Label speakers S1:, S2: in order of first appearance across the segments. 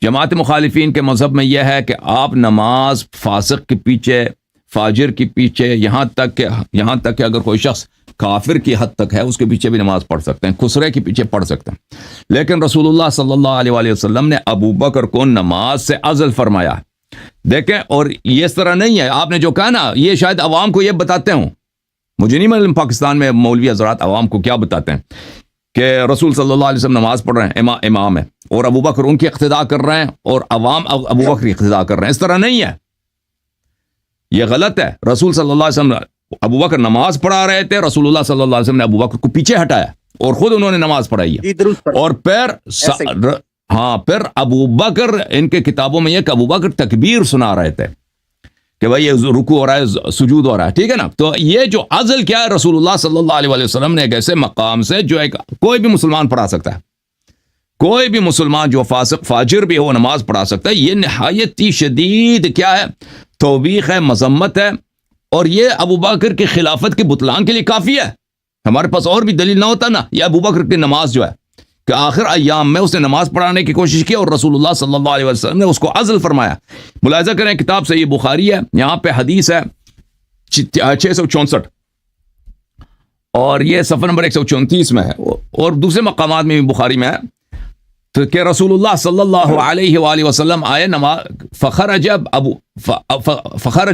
S1: جماعت مخالفین کے مذہب میں یہ ہے کہ آپ نماز فاسق کے پیچھے، فاجر کے پیچھے، یہاں تک کہ اگر کوئی شخص کافر کی حد تک ہے اس کے پیچھے بھی نماز پڑھ سکتے ہیں، خسرے کے پیچھے پڑھ سکتے ہیں. لیکن رسول اللہ صلی اللہ علیہ وآلہ وسلم نے ابو بکر کو نماز سے عزل فرمایا. دیکھیں، اور یہ اس طرح نہیں ہے، آپ نے جو کہا نا، یہ شاید عوام کو یہ بتاتے ہوں، مجھے نہیں معلوم پاکستان میں مولوی حضرات عوام کو کیا بتاتے ہیں کہ رسول صلی اللہ علیہ وسلم نماز پڑھ رہے ہیں، امام ہے، اور ابو بکر ان کی اقتداء کر رہے ہیں اور عوام ابو بکر کی اقتداء کر رہے ہیں. اس طرح نہیں ہے، یہ غلط ہے. رسول صلی اللہ علیہ وسلم ابو بکر نماز پڑھا رہے تھے، رسول اللہ صلی اللہ علیہ وسلم نے ابو بکر کو پیچھے ہٹایا اور خود انہوں نے نماز پڑھائی ہے. اور پھر ابو بکر، ان کے کتابوں میں یہ کہ ابو بکر تکبیر سنا رہے تھے کہ بھائی یہ رکوع ہو رہا ہے، سجود ہو رہا ہے، ٹھیک ہے نا. تو یہ جو عزل کیا ہے، رسول اللہ صلی اللہ علیہ وسلم نے ایک ایسے مقام سے جو کوئی بھی مسلمان پڑھا سکتا ہے، کوئی بھی مسلمان جو فاسق فاجر بھی ہو نماز پڑھا سکتا ہے. یہ نہایت ہی شدید کیا ہے، توبیخ ہے، مذمت ہے، اور یہ ابو بکر کی خلافت کے بطلان کے لیے کافی ہے. ہمارے پاس اور بھی دلیل نہ ہوتا نا، یہ ابو بکر کی نماز جو ہے کہ آخر ایام میں اس نے نماز پڑھانے کی کوشش کی اور رسول اللہ صلی اللہ علیہ وسلم نے اس کو عزل فرمایا. ملاحظہ کریں، کتاب صحیح بخاری ہے، یہاں پہ حدیث ہے 664 اور یہ صفحہ نمبر 134 میں ہے، اور دوسرے مقامات میں بھی بخاری میں ہے. تو کہ رسول اللہ صلی اللہ علیہ وآلہ وسلم آئے، فخرج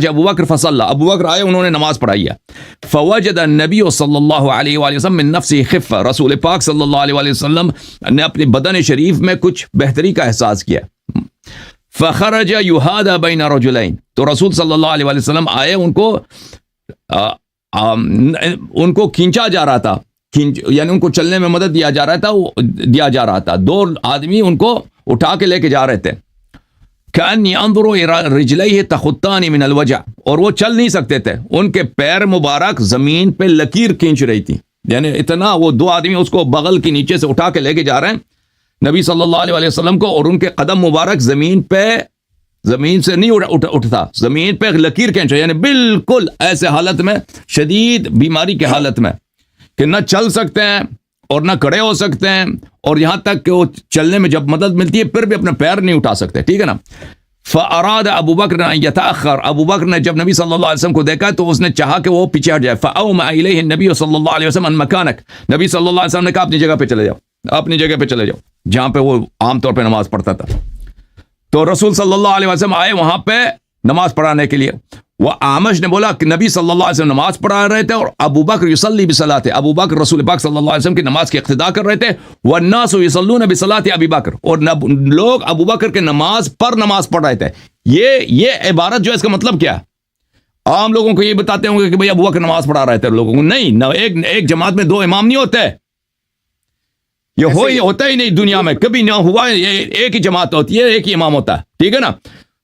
S1: ابو بکر فصلی، ابو بکر آئے، انہوں نے نماز پڑھائی ہے. فوجد النبی صلی اللہ علیہ وآلہ وسلم من نفسه خفہ، رسول پاک صلی اللہ علیہ وآلہ وسلم نے اپنے بدن شریف میں کچھ بہتری کا احساس کیا. فخرج یحادی بین رجلین، تو رسول صلی اللہ علیہ وآلہ وسلم آئے، ان کو کھینچا جا رہا تھا، یعنی ان کو چلنے میں مدد دیا جا رہا تھا. دو آدمی ان کو اٹھا کے لے کے جا رہے تھے. کأنی انظر الی رجلیہ تخطان من الوجع، اور وہ چل نہیں سکتے تھے، ان کے پیر مبارک زمین پہ لکیر کھینچ رہی تھی. یعنی اتنا وہ دو آدمی اس کو بغل کے نیچے سے اٹھا کے لے کے جا رہے ہیں نبی صلی اللہ علیہ وسلم کو، اور ان کے قدم مبارک زمین سے نہیں اٹھتا، زمین پہ لکیر کھینچ رہے، یعنی بالکل ایسے حالت میں، شدید بیماری کے حالت میں کہ نہ چل سکتے ہیں اور نہ کھڑے ہو سکتے ہیں، اور یہاں تک کہ وہ چلنے میں جب مدد ملتی ہے پھر بھی اپنا پیر نہیں اٹھا سکتے، ٹھیک ہے نا. فاراد ابو بکر ان یتاخر، ابو بکر نے جب نبی صلی اللہ علیہ وسلم کو دیکھا تو اس نے چاہا کہ وہ پیچھے ہٹ جائے. فاومع الیہ النبی صلی اللہ علیہ وسلم ان مکانک، نبی صلی اللہ علیہ وسلم نے کہا اپنی جگہ پہ چلے جاؤ، اپنی جگہ پہ چلے جاؤ جہاں پہ وہ عام طور پہ نماز پڑھتا تھا. تو رسول صلی اللہ علیہ وسلم آئے وہاں پہ نماز پڑھانے کے لیے. وہ اعمش نے بولا کہ نبی صلی اللہ علیہ وسلم نماز پڑھا رہے تھے اور ابو بکر یصلی بصلاۃ، ابو بکر رسول پاک صلی اللہ علیہ وسلم کی نماز کی اقتداء کر رہے تھے. والناس یصلون بصلاۃ ابی بکر، اور لوگ ابو بکر کے نماز پر نماز پڑھ رہے تھے. یہ عبارت جو ہے اس کا مطلب کیا ہے؟ عام لوگوں کو یہ بتاتے ہوں گے کہ بھئی ابو بکر نماز پڑھا رہے تھے لوگوں کو، نہیں، ایک جماعت میں دو امام نہیں ہوتے، یہ ہوتا ہی نہیں دنیا میں، کبھی نہ ہوا. ایک ہی جماعت ہوتی ہے، ایک ہی امام ہوتا ہے، ٹھیک ہے نا.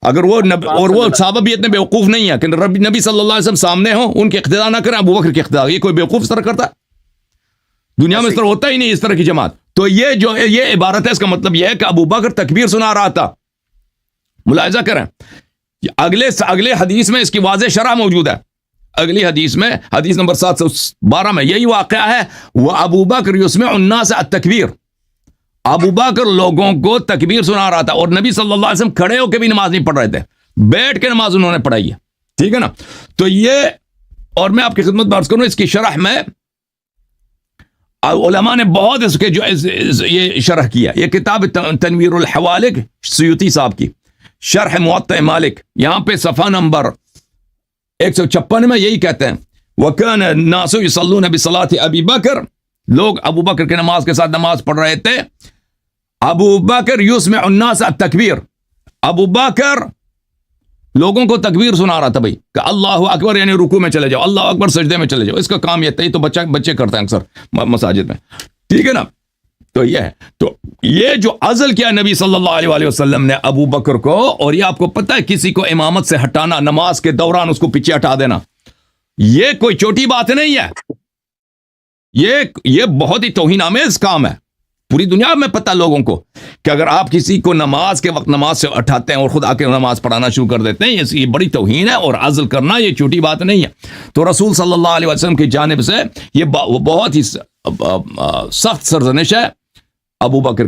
S1: اگر وہ اور وہ صحابہ بھی اتنے بیوقوف نہیں ہیں کہ نبی صلی اللہ علیہ وسلم سامنے ہوں، ان کی اقتداء نہ کریں، ابو بکر کی اقتداء، یہ کوئی بیوقوف اس طرح کرتا ہے؟ دنیا میں اس طرح ہوتا ہی نہیں، اس طرح کی جماعت. تو یہ عبارت ہے، اس کا مطلب یہ ہے کہ ابو بکر تکبیر سنا رہا تھا. ملاحظہ کریں، اگلے حدیث میں اس کی واضح شرح موجود ہے. اگلی حدیث میں، حدیث نمبر 712 میں یہی واقعہ ہے. وہ ابو بکر یسمع الناس التکبیر، ابو بکر لوگوں کو تکبیر سنا رہا تھا، اور نبی صلی اللہ علیہ وسلم کھڑے ہو کے بھی نماز نہیں پڑھ رہے تھے، بیٹھ کے نماز انہوں نے پڑھائی ہے، ٹھیک ہے نا. تو یہ، اور میں آپ کی خدمت میں عرض کروں، اس کی شرح میں علماء نے بہت اس کے جو یہ شرح کیا. یہ کتاب تنویر الحوالک، سیوطی صاحب کی شرح موطئ مالک، یہاں پہ صفحہ نمبر 156 میں یہی کہتے ہیں، وَكَانَ النَّاسُ يُصَلُّونَ بِصَلَاةِ أَبِي بَكْرٍ، لوگ ابو بکر کے نماز کے ساتھ نماز پڑھ رہے تھے. ابو بکر یسمع الناس التکبیر، ابو بکر لوگوں کو تکبیر سنا رہا تھا بھائی کہ اللہ اکبر، یعنی رکوع میں چلے جاؤ، اللہ اکبر سجدے میں چلے جاؤ. اس کا کام یہ تھا، تو بچے کرتے ہیں اکثر مساجد میں، ٹھیک ہے نا. تو یہ ہے، تو یہ جو عزل کیا نبی صلی اللہ علیہ وسلم نے ابو بکر کو، اور یہ آپ کو پتہ ہے کسی کو امامت سے ہٹانا، نماز کے دوران اس کو پیچھے ہٹا دینا، یہ کوئی چھوٹی بات نہیں ہے، یہ بہت ہی توہین آمیز کام ہے. پوری دنیا میں پتہ لوگوں کو کہ اگر آپ کسی کو نماز کے وقت نماز سے اٹھاتے ہیں اور خود آ کے نماز پڑھانا شروع کر دیتے ہیں، یہ بڑی توہین ہے، اور عزل کرنا یہ چھوٹی بات نہیں ہے. تو رسول صلی اللہ علیہ وسلم کی جانب سے یہ بہت ہی سخت سرزنش ہے ابو بکر کے